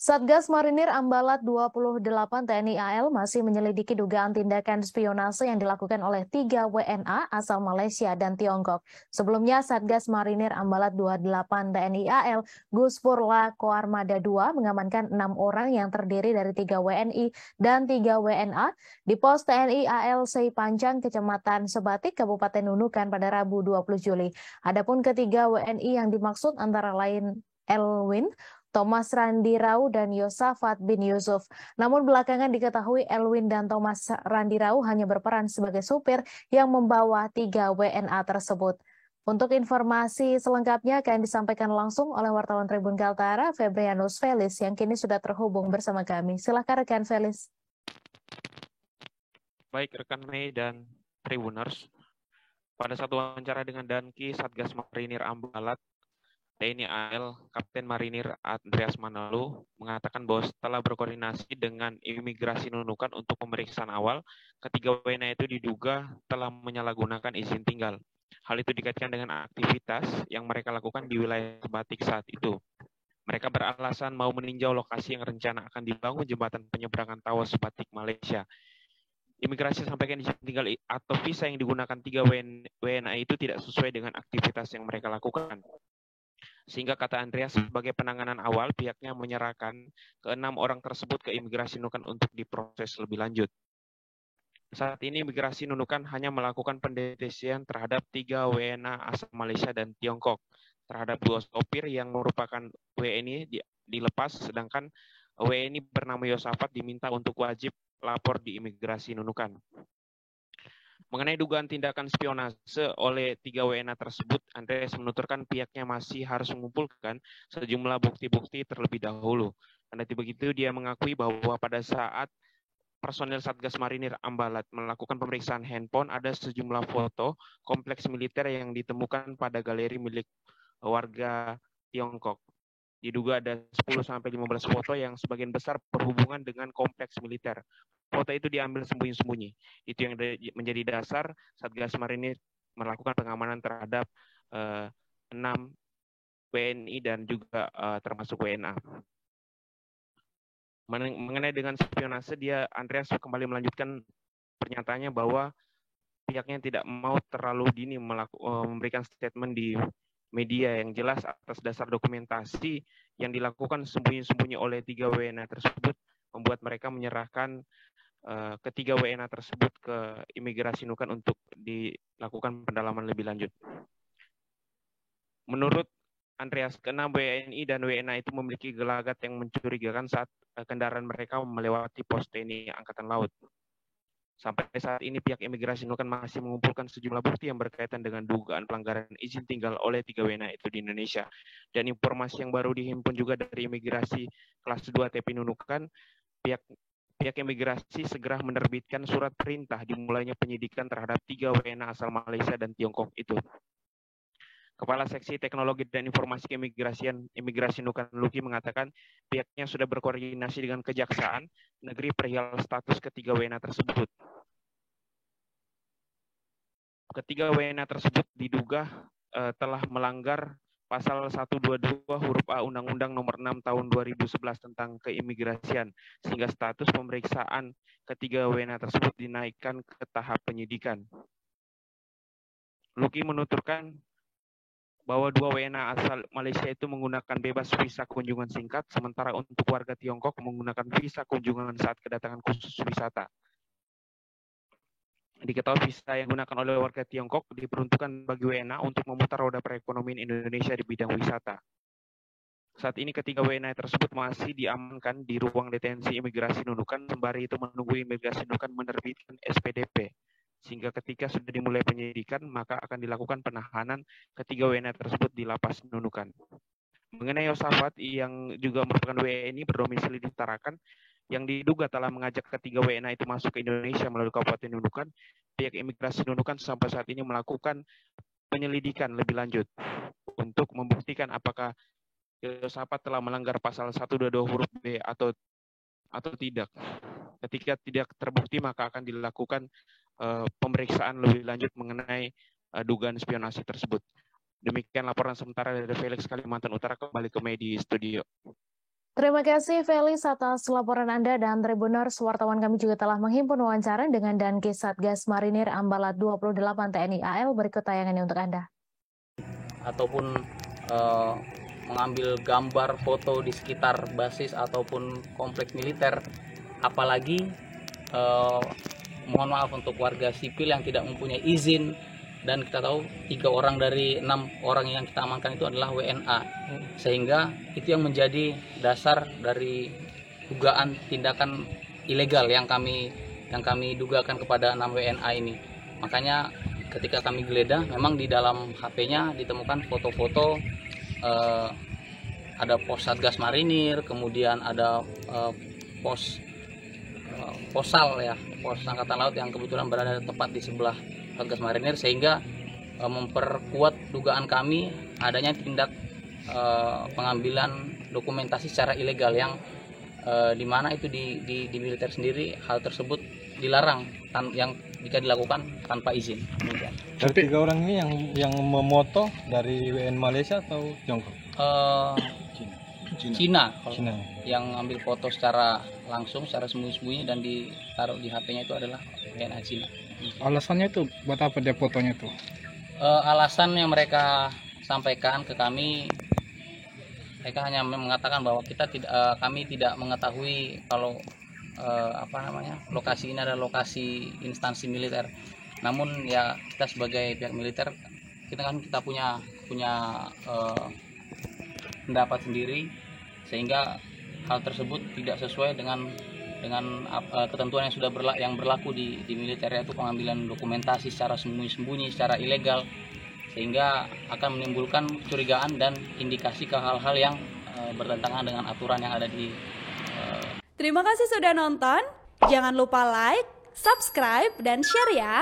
Satgas Marinir Ambalat 28 TNI AL masih menyelidiki dugaan tindakan spionase yang dilakukan oleh 3 WNA asal Malaysia dan Tiongkok. Sebelumnya, Satgas Marinir Ambalat 28 TNI AL Guspurla Koarmada II mengamankan 6 orang yang terdiri dari 3 WNI dan 3 WNA di pos TNI AL Seipanjang, Kecamatan Sebatik, Kabupaten Nunukan pada Rabu 20 Juli. Adapun ketiga WNI yang dimaksud antara lain Elwin, Thomas Randirau, dan Yosafat bin Yusuf. Namun belakangan diketahui Elwin dan Thomas Randirau hanya berperan sebagai supir yang membawa 3 WNA tersebut. Untuk informasi selengkapnya akan disampaikan langsung oleh wartawan Tribun Kaltara, Febrianus Felis, yang kini sudah terhubung bersama kami. Silakan rekan Felis. Baik rekan Mei dan Tribuners, pada satu wawancara dengan Danki Satgas Marinir Ambalat, TNI AL Kapten Marinir Andreas Manalu mengatakan bahwa setelah berkoordinasi dengan imigrasi Nunukan untuk pemeriksaan awal, ketiga WNA itu diduga telah menyalahgunakan izin tinggal. Hal itu dikaitkan dengan aktivitas yang mereka lakukan di wilayah Sebatik saat itu. Mereka beralasan mau meninjau lokasi yang rencana akan dibangun jembatan penyeberangan Tawas Sebatik Malaysia. Imigrasi sampaikan izin tinggal atau visa yang digunakan 3 WNA itu tidak sesuai dengan aktivitas yang mereka lakukan. Sehingga kata Andreas, sebagai penanganan awal, pihaknya menyerahkan ke-6 orang tersebut ke imigrasi Nunukan untuk diproses lebih lanjut. Saat ini imigrasi Nunukan hanya melakukan pendeteksian terhadap 3 WNA asal Malaysia dan Tiongkok. Terhadap 2 sopir yang merupakan WNI dilepas, sedangkan WNI bernama Yosafat diminta untuk wajib lapor di imigrasi Nunukan. Mengenai dugaan tindakan spionase oleh 3 WNA tersebut, Andreas menuturkan pihaknya masih harus mengumpulkan sejumlah bukti-bukti terlebih dahulu. Kendati begitu, dia mengakui bahwa pada saat personel Satgas Marinir Ambalat melakukan pemeriksaan handphone, ada sejumlah foto kompleks militer yang ditemukan pada galeri milik warga Tiongkok. Diduga ada 10-15 foto yang sebagian besar berhubungan dengan kompleks militer. Foto itu diambil sembunyi-sembunyi. Itu yang menjadi dasar Satgas Marinir melakukan pengamanan terhadap 6 WNI dan juga termasuk WNA. Mengenai dengan spionase, Andreas kembali melanjutkan pernyataannya bahwa pihaknya tidak mau terlalu dini memberikan statement di media yang jelas atas dasar dokumentasi yang dilakukan sembunyi-sembunyi oleh 3 WNA tersebut, membuat mereka menyerahkan ketiga WNA tersebut ke imigrasi Nunukan untuk dilakukan pendalaman lebih lanjut. Menurut Andreas, ke-6 WNI dan WNA itu memiliki gelagat yang mencurigakan saat kendaraan mereka melewati pos TNI Angkatan Laut. Sampai saat ini pihak imigrasi Nunukan masih mengumpulkan sejumlah bukti yang berkaitan dengan dugaan pelanggaran izin tinggal oleh 3 WNA itu di Indonesia. Dan informasi yang baru dihimpun juga dari imigrasi kelas 2 TP Nunukan, pihak imigrasi segera menerbitkan surat perintah dimulainya penyidikan terhadap 3 WNA asal Malaysia dan Tiongkok itu. Kepala Seksi Teknologi dan Informasi Keimigrasian Imigrasi Nunukan Luki mengatakan pihaknya sudah berkoordinasi dengan Kejaksaan Negeri perihal status ketiga WNA tersebut. Ketiga WNA tersebut diduga telah melanggar Pasal 122 huruf A Undang-Undang Nomor 6 Tahun 2011 tentang Keimigrasian, sehingga status pemeriksaan ketiga WNA tersebut dinaikkan ke tahap penyidikan. Luki menuturkan bahwa 2 WNA asal Malaysia itu menggunakan bebas visa kunjungan singkat, sementara untuk warga Tiongkok menggunakan visa kunjungan saat kedatangan khusus wisata. Diketahui visa yang digunakan oleh warga Tiongkok diperuntukkan bagi WNA untuk memutar roda perekonomian Indonesia di bidang wisata. Saat ini ketiga WNA tersebut masih diamankan di ruang detensi imigrasi Nunukan, sembari itu menunggu imigrasi Nunukan menerbitkan SPDP. Sehingga ketika sudah dimulai penyidikan, maka akan dilakukan penahanan ketiga WNA tersebut di lapas Nunukan. Mengenai Yosafat yang juga merupakan WNI berdomisili di Tarakan, yang diduga telah mengajak ketiga WNA itu masuk ke Indonesia melalui Kabupaten Nunukan, pihak imigrasi Nunukan sampai saat ini melakukan penyelidikan lebih lanjut untuk membuktikan apakah Yosafat telah melanggar pasal 122 huruf B atau tidak. Ketika tidak terbukti, maka akan dilakukan pemeriksaan lebih lanjut mengenai dugaan spionase tersebut. Demikian laporan sementara dari Felix Kalimantan Utara, kembali ke Medi Studio. Terima kasih Felis atas laporan Anda dan Tribuners. Wartawan kami juga telah menghimpun wawancara dengan Danki Satgas Marinir Ambalat 28 TNI AL. Berikut tayangannya untuk Anda. Ataupun mengambil gambar foto di sekitar basis ataupun kompleks militer, apalagi mohon maaf untuk warga sipil yang tidak mempunyai izin. Dan kita tahu 3 orang dari 6 orang yang kita amankan itu adalah WNA, sehingga itu yang menjadi dasar dari dugaan tindakan ilegal yang kami dugakan kepada 6 WNA ini. Makanya ketika kami geledah, memang di dalam HP-nya ditemukan foto-foto, ada pos Satgas Marinir, kemudian ada posal ya, pos Angkatan Laut yang kebetulan berada tepat di sebelah Satgas Marinir, sehingga memperkuat dugaan kami adanya tindak pengambilan dokumentasi secara ilegal yang dimana itu di militer sendiri hal tersebut dilarang yang jika dilakukan tanpa izin. Dari 3 orang ini yang memoto dari WN Malaysia atau Tiongkok? Cina. Yang ambil foto secara langsung, secara sembunyi-sembunyi dan ditaruh di HP-nya itu adalah WNA Cina. Alasannya itu buat apa dia fotonya tuh? Alasan yang mereka sampaikan ke kami, mereka hanya mengatakan bahwa kami tidak mengetahui kalau lokasi ini adalah lokasi instansi militer. Namun ya kita sebagai pihak militer kita punya pendapat sendiri, sehingga hal tersebut tidak sesuai dengan ketentuan yang berlaku di militer, yaitu pengambilan dokumentasi secara sembunyi-sembunyi, secara ilegal, sehingga akan menimbulkan kecurigaan dan indikasi ke hal-hal yang bertentangan dengan aturan yang ada di. Terima kasih sudah nonton. Jangan lupa like, subscribe, dan share ya.